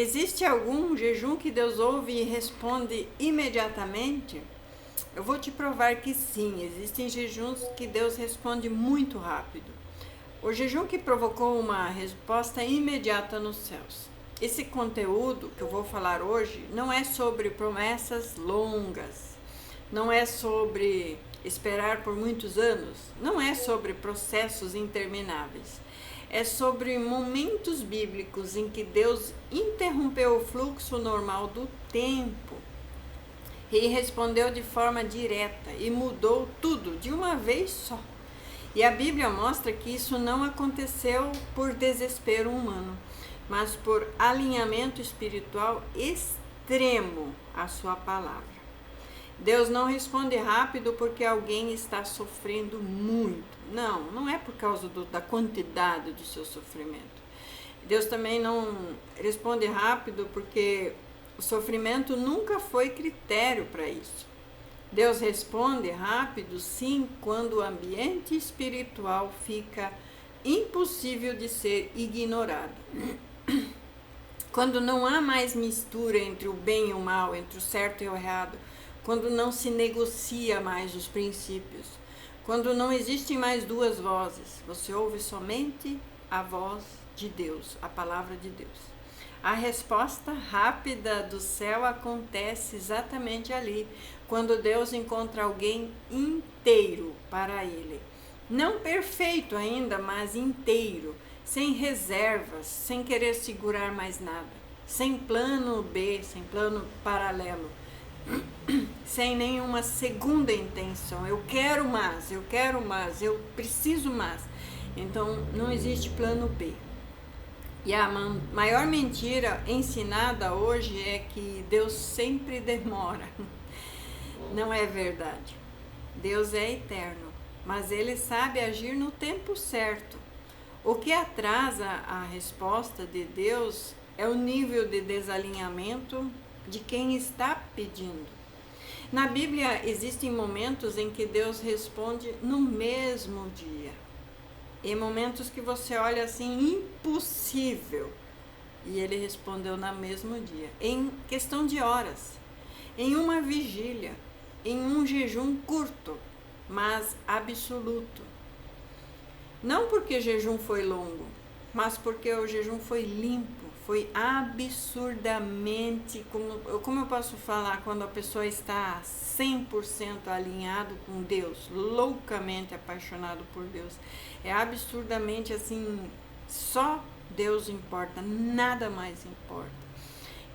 Existe algum jejum que Deus ouve e responde imediatamente? Eu vou te provar que sim, existem jejuns que Deus responde muito rápido. O jejum que provocou uma resposta imediata nos céus. Esse conteúdo que eu vou falar hoje não é sobre promessas longas, não é sobre esperar por muitos anos, não é sobre processos intermináveis. É sobre momentos bíblicos em que Deus interrompeu o fluxo normal do tempo e respondeu de forma direta e mudou tudo de uma vez só. E a Bíblia mostra que isso não aconteceu por desespero humano, mas por alinhamento espiritual extremo à sua palavra. Deus não responde rápido porque alguém está sofrendo muito. Não é por causa da quantidade do seu sofrimento. Deus também não responde rápido porque o sofrimento nunca foi critério para isso. Deus responde rápido, sim, quando o ambiente espiritual fica impossível de ser ignorado. Quando não há mais mistura entre o bem e o mal, entre o certo e o errado, quando não se negocia mais os princípios, quando não existem mais duas vozes, você ouve somente a voz de Deus, a palavra de Deus. A resposta rápida do céu acontece exatamente ali, quando Deus encontra alguém inteiro para Ele. Não perfeito ainda, mas inteiro, sem reservas, sem querer segurar mais nada, sem plano B, sem plano paralelo, sem nenhuma segunda intenção. Eu quero mais, eu preciso mais. Então não existe plano B. E a maior mentira ensinada hoje é que Deus sempre demora. Não é verdade. Deus é eterno, mas Ele sabe agir no tempo certo. O que atrasa a resposta de Deus é o nível de desalinhamento de quem está pedindo. Na Bíblia existem momentos em que Deus responde no mesmo dia. E momentos que você olha assim, impossível. E Ele respondeu no mesmo dia, em questão de horas, em uma vigília, em um jejum curto, mas absoluto. Não porque o jejum foi longo, mas porque o jejum foi limpo, foi absurdamente, como eu posso falar, quando a pessoa está 100% alinhado com Deus, loucamente apaixonado por Deus, é absurdamente assim, só Deus importa, nada mais importa.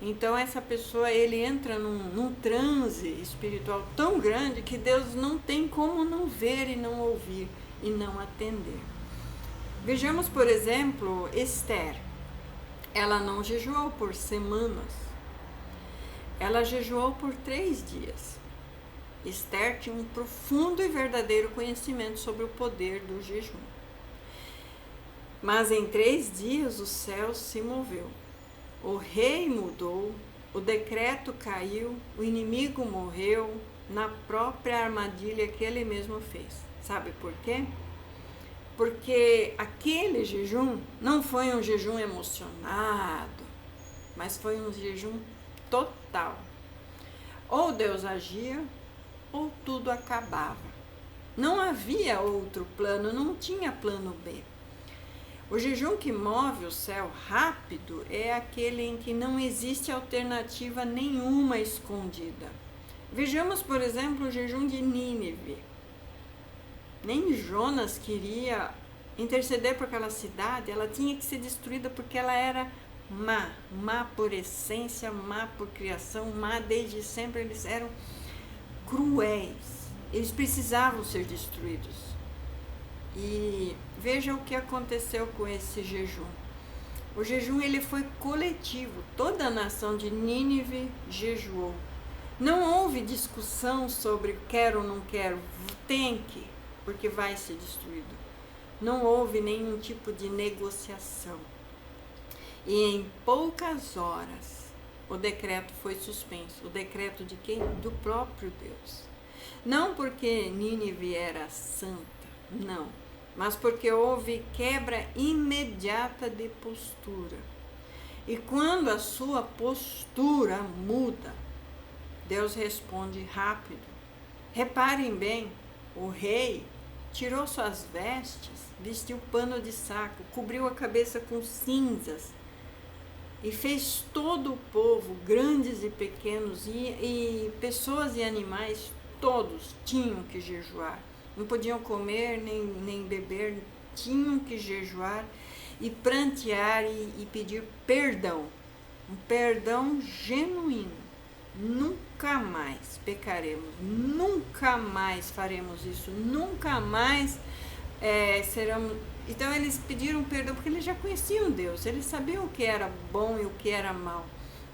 Então essa pessoa, ele entra num transe espiritual tão grande que Deus não tem como não ver e não ouvir e não atender. Vejamos, por exemplo, Esther. Ela não jejuou por semanas, ela jejuou por 3 dias. Esther tinha um profundo e verdadeiro conhecimento sobre o poder do jejum. Mas em 3 dias o céu se moveu, o rei mudou, o decreto caiu, o inimigo morreu na própria armadilha que ele mesmo fez. Sabe por quê? Porque aquele jejum não foi um jejum emocionado, mas foi um jejum total. Ou Deus agia, ou tudo acabava. Não havia outro plano, não tinha plano B. O jejum que move o céu rápido é aquele em que não existe alternativa nenhuma escondida. Vejamos, por exemplo, o jejum de Nínive. Nem Jonas queria interceder por aquela cidade, ela tinha que ser destruída porque ela era má por essência, má por criação, má desde sempre, eles eram cruéis, eles precisavam ser destruídos. E veja o que aconteceu com esse jejum. O jejum ele foi coletivo, toda a nação de Nínive jejuou. Não houve discussão sobre quero ou não quero, tem que, porque vai ser destruído. Não houve nenhum tipo de negociação. E em poucas horas o decreto foi suspenso. O decreto de quem? Do próprio Deus. Não porque Nínive era santa, não, mas porque houve quebra imediata de postura. E quando a sua postura muda, Deus responde rápido. Reparem bem, o rei tirou suas vestes, vestiu pano de saco, cobriu a cabeça com cinzas e fez todo o povo, grandes e pequenos, e pessoas e animais, todos tinham que jejuar. Não podiam comer nem beber, tinham que jejuar e prantear e pedir perdão, um perdão genuíno. Nunca mais pecaremos, nunca mais faremos isso, nunca mais seremos. Então eles pediram perdão porque eles já conheciam Deus, eles sabiam o que era bom e o que era mal.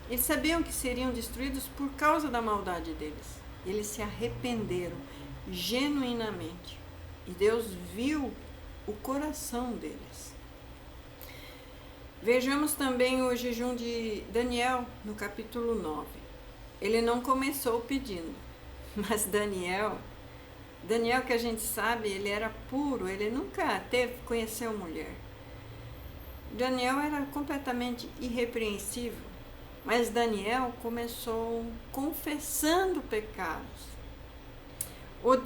Eles sabiam que seriam destruídos por causa da maldade deles. Eles se arrependeram genuinamente e Deus viu o coração deles. Vejamos também o jejum de Daniel no capítulo 9. Ele não começou pedindo, mas Daniel que a gente sabe, ele era puro, ele nunca conheceu mulher. Daniel era completamente irrepreensível, mas Daniel começou confessando pecados. O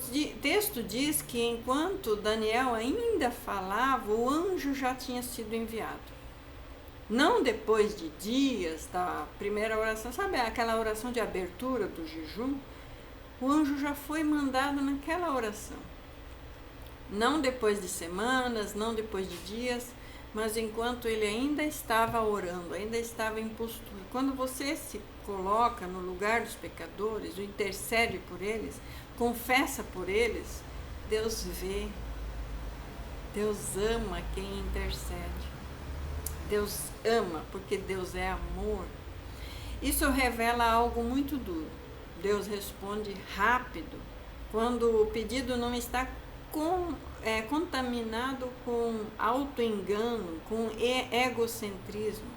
texto diz que enquanto Daniel ainda falava, o anjo já tinha sido enviado. Não depois de dias da primeira oração, sabe aquela oração de abertura do jejum? O anjo já foi mandado naquela oração. Não depois de semanas, não depois de dias, mas enquanto ele ainda estava orando, ainda estava em postura. Quando você se coloca no lugar dos pecadores, intercede por eles, confessa por eles, Deus vê, Deus ama quem intercede. Deus ama, porque Deus é amor. Isso revela algo muito duro. Deus responde rápido quando o pedido não está contaminado com auto-engano, com egocentrismo.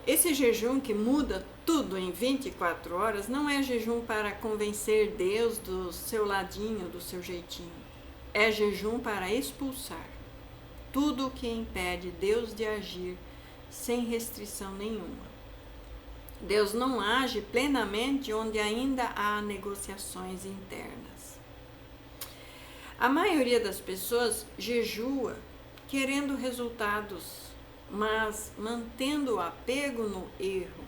Esse jejum que muda tudo em 24 horas não é jejum para convencer Deus do seu ladinho, do seu jeitinho. É jejum para expulsar tudo o que impede Deus de agir sem restrição nenhuma. Deus não age plenamente onde ainda há negociações internas. A maioria das pessoas jejua querendo resultados, mas mantendo o apego no erro.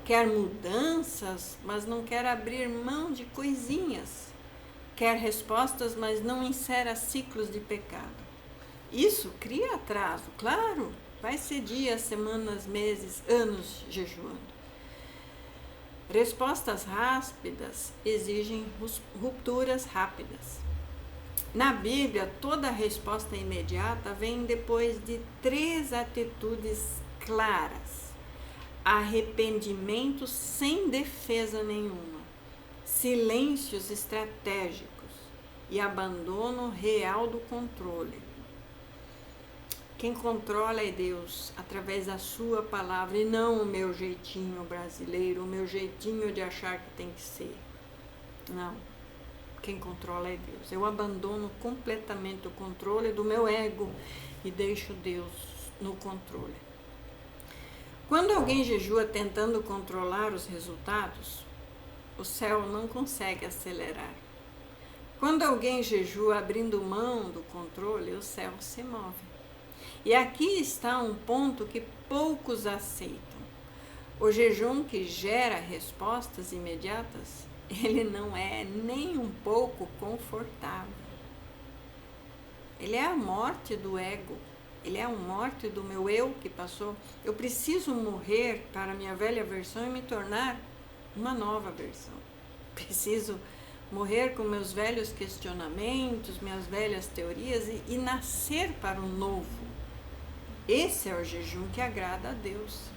Quer mudanças, mas não quer abrir mão de coisinhas. Quer respostas, mas não insere ciclos de pecado. Isso cria atraso, claro. Vai ser dias, semanas, meses, anos jejuando. Respostas rápidas exigem rupturas rápidas. Na Bíblia, toda resposta imediata vem depois de 3 atitudes claras: arrependimento sem defesa nenhuma, silêncios estratégicos e abandono real do controle. Quem controla é Deus, através da sua palavra, e não o meu jeitinho brasileiro, o meu jeitinho de achar que tem que ser. Não. Quem controla é Deus. Eu abandono completamente o controle do meu ego e deixo Deus no controle. Quando alguém jejua tentando controlar os resultados, o céu não consegue acelerar. Quando alguém jejua abrindo mão do controle, o céu se move. E aqui está um ponto que poucos aceitam. O jejum que gera respostas imediatas, ele não é nem um pouco confortável. Ele é a morte do ego. Ele é a morte do meu eu que passou. Eu preciso morrer para a minha velha versão e me tornar uma nova versão. Preciso morrer com meus velhos questionamentos, minhas velhas teorias e nascer para o novo. Esse é o jejum que agrada a Deus.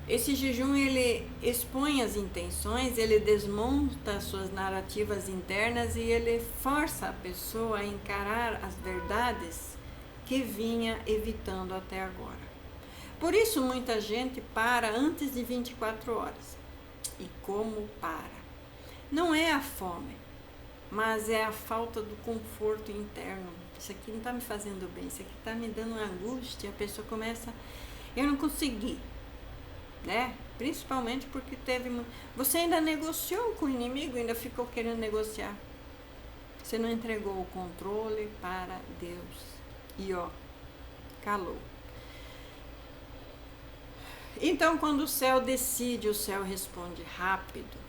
Esse jejum, ele expõe as intenções, ele desmonta as suas narrativas internas e ele força a pessoa a encarar as verdades que vinha evitando até agora. Por isso, muita gente para antes de 24 horas. E como para? Não é a fome, mas é a falta do conforto interno. isso aqui não está me fazendo bem, isso aqui está me dando uma angústia, a pessoa começa, eu não consegui, né? Principalmente porque você ainda negociou com o inimigo, ainda ficou querendo negociar. Você não entregou o controle para Deus. E calou. Então, quando o céu decide, o céu responde rápido.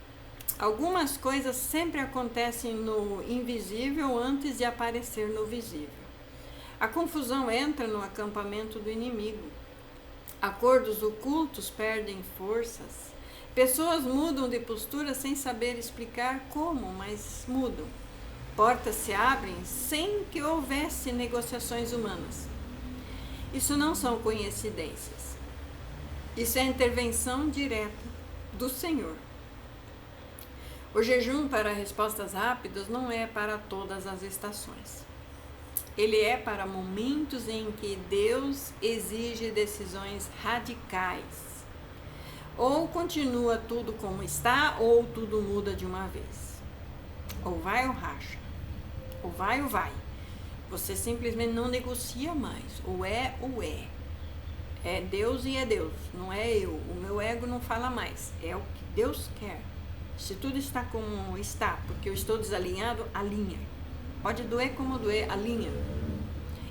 Algumas coisas sempre acontecem no invisível antes de aparecer no visível. A confusão entra no acampamento do inimigo. Acordos ocultos perdem forças. Pessoas mudam de postura sem saber explicar como, mas mudam. Portas se abrem sem que houvesse negociações humanas. Isso não são coincidências. Isso é intervenção direta do Senhor. O jejum para respostas rápidas não é para todas as estações. Ele é para momentos em que Deus exige decisões radicais. Ou continua tudo como está, ou tudo muda de uma vez. Ou vai ou racha. Ou vai ou vai. Você simplesmente não negocia mais. Ou é ou é. É Deus e é Deus. Não é eu. O meu ego não fala mais. É o que Deus quer. Se tudo está como está, porque eu estou desalinhado, alinha. Pode doer como doer, alinha.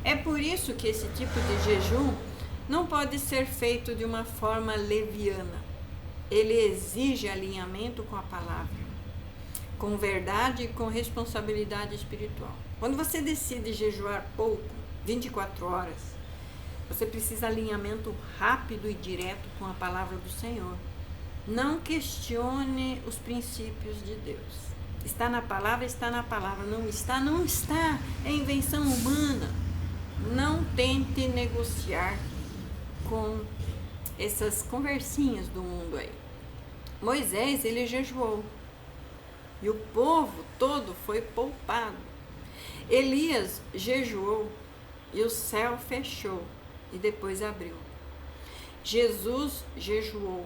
É por isso que esse tipo de jejum não pode ser feito de uma forma leviana. Ele exige alinhamento com a palavra, com verdade e com responsabilidade espiritual. Quando você decide jejuar pouco, 24 horas, você precisa de alinhamento rápido e direto com a palavra do Senhor. Não questione os princípios de Deus. Está na palavra, está na palavra. Não está, não está. É invenção humana. Não tente negociar com essas conversinhas do mundo aí. Moisés, ele jejuou. E o povo todo foi poupado. Elias jejuou e o céu fechou e depois abriu. Jesus jejuou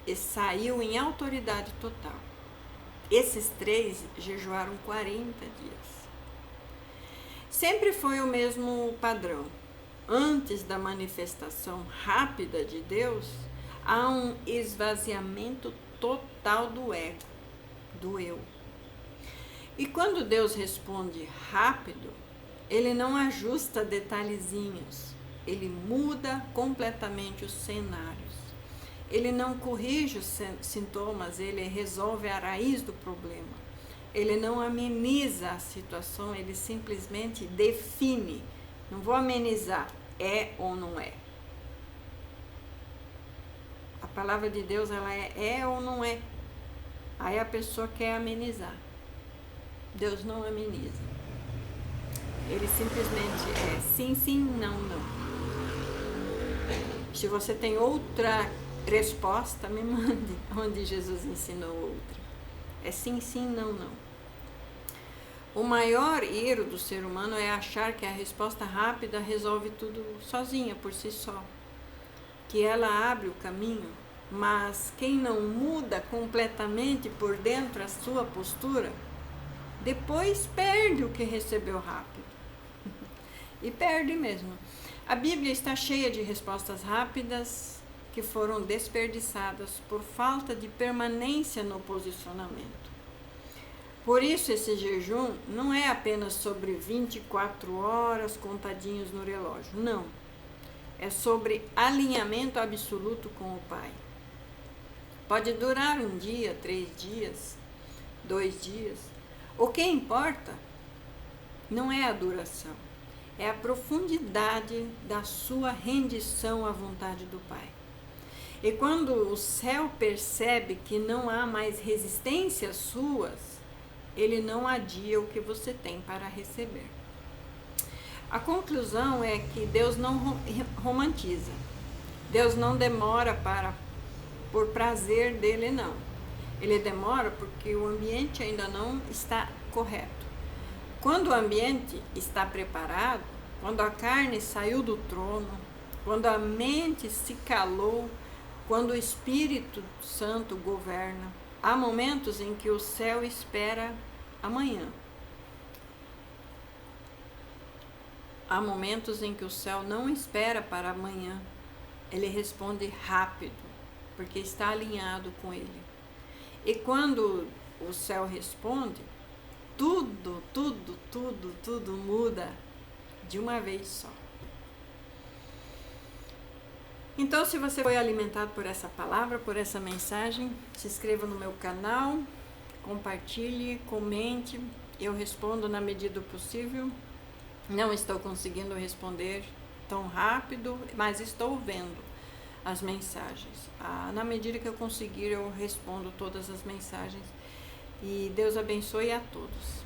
e saiu em autoridade total. Esses 3 jejuaram 40 dias. Sempre foi o mesmo padrão. Antes da manifestação rápida de Deus, há um esvaziamento total do ego, do eu. E quando Deus responde rápido, ele não ajusta detalhezinhos, ele muda completamente os cenários. Ele não corrige os sintomas, ele resolve a raiz do problema. Ele não ameniza a situação, ele simplesmente define. Não vou amenizar, é ou não é. A palavra de Deus, ela é ou não é. Aí a pessoa quer amenizar. Deus não ameniza. Ele simplesmente é sim, sim, não, não. Se você tem outra resposta, me mande onde Jesus ensinou outra. É sim, sim, não, não. O maior erro do ser humano é achar que a resposta rápida resolve tudo sozinha, por si só. Que ela abre o caminho, mas quem não muda completamente por dentro a sua postura, depois perde o que recebeu rápido. E perde mesmo. A Bíblia está cheia de respostas rápidas que foram desperdiçadas por falta de permanência no posicionamento. Por isso esse jejum não é apenas sobre 24 horas contadinhos no relógio, não. É sobre alinhamento absoluto com o Pai. Pode durar 1 dia, 3 dias, 2 dias. O que importa não é a duração, é a profundidade da sua rendição à vontade do Pai. E quando o céu percebe que não há mais resistências suas, ele não adia o que você tem para receber. A conclusão é que Deus não romantiza. Deus não demora por prazer dele, não. Ele demora porque o ambiente ainda não está correto. Quando o ambiente está preparado, quando a carne saiu do trono, quando a mente se calou, quando o Espírito Santo governa, há momentos em que o céu espera amanhã. há momentos em que o céu não espera para amanhã, ele responde rápido, porque está alinhado com ele. E quando o céu responde, tudo muda de uma vez só. Então, se você foi alimentado por essa palavra, por essa mensagem, se inscreva no meu canal, compartilhe, comente, eu respondo na medida do possível. Não estou conseguindo responder tão rápido, mas estou vendo as mensagens. Na medida que eu conseguir, eu respondo todas as mensagens. E Deus abençoe a todos.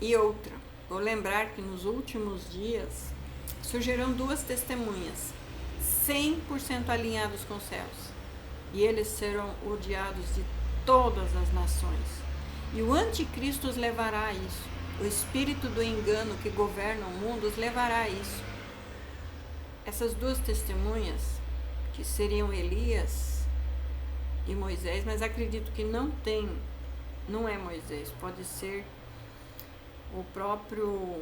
E outra, vou lembrar que nos últimos dias surgirão 2 testemunhas 100% alinhados com os céus, e eles serão odiados de todas as nações, e o anticristo os levará a isso. O espírito do engano que governa o mundo os levará a isso. Essas 2 testemunhas, que seriam Elias e Moisés, mas acredito que não é Moisés, pode ser o próprio,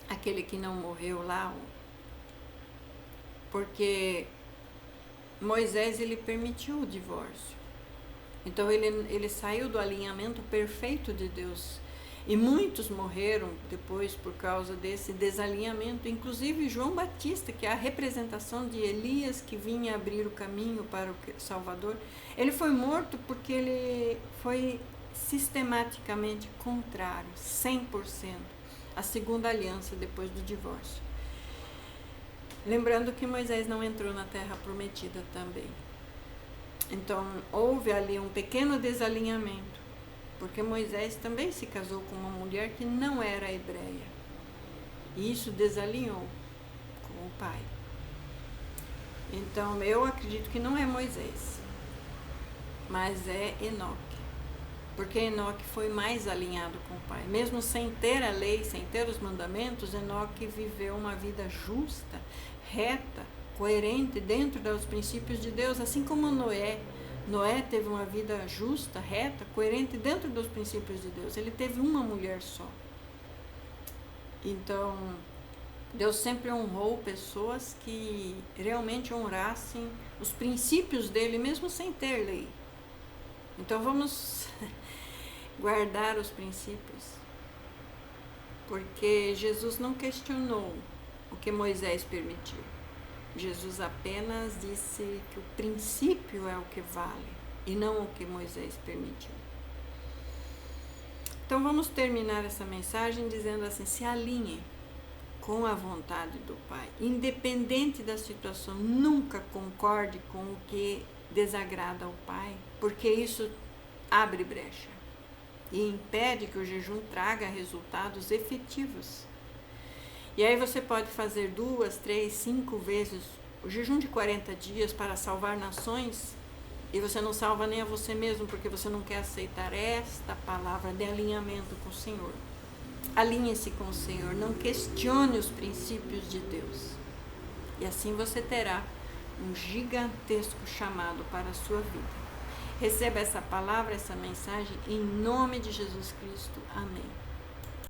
aquele que não morreu lá, porque Moisés, ele permitiu o divórcio. Então ele saiu do alinhamento perfeito de Deus. E muitos morreram depois por causa desse desalinhamento, inclusive João Batista, que é a representação de Elias que vinha abrir o caminho para o Salvador. Ele foi morto porque ele foi sistematicamente contrário, 100%, à segunda aliança depois do divórcio. Lembrando que Moisés não entrou na terra prometida também. Então, houve ali um pequeno desalinhamento, porque Moisés também se casou com uma mulher que não era hebreia. E isso desalinhou com o pai. Então, eu acredito que não é Moisés, mas é Enoque. Porque Enoque foi mais alinhado com o pai. Mesmo sem ter a lei, sem ter os mandamentos, Enoque viveu uma vida justa, reta, coerente dentro dos princípios de Deus, assim como Noé. Noé teve uma vida justa, reta, coerente dentro dos princípios de Deus. Ele teve uma mulher só. Então, Deus sempre honrou pessoas que realmente honrassem os princípios dele, mesmo sem ter lei. Então, vamos guardar os princípios, porque Jesus não questionou o que Moisés permitiu. Jesus apenas disse que o princípio é o que vale e não o que Moisés permitiu. Então vamos terminar essa mensagem dizendo assim: se alinhe com a vontade do Pai, independente da situação. Nunca concorde com o que desagrada ao Pai, porque isso abre brecha e impede que o jejum traga resultados efetivos. E aí você pode fazer 2, 3, 5 vezes o jejum de 40 dias para salvar nações, e você não salva nem a você mesmo, porque você não quer aceitar esta palavra de alinhamento com o Senhor. Alinhe-se com o Senhor, não questione os princípios de Deus. E assim você terá um gigantesco chamado para a sua vida. Receba essa palavra, essa mensagem, em nome de Jesus Cristo. Amém.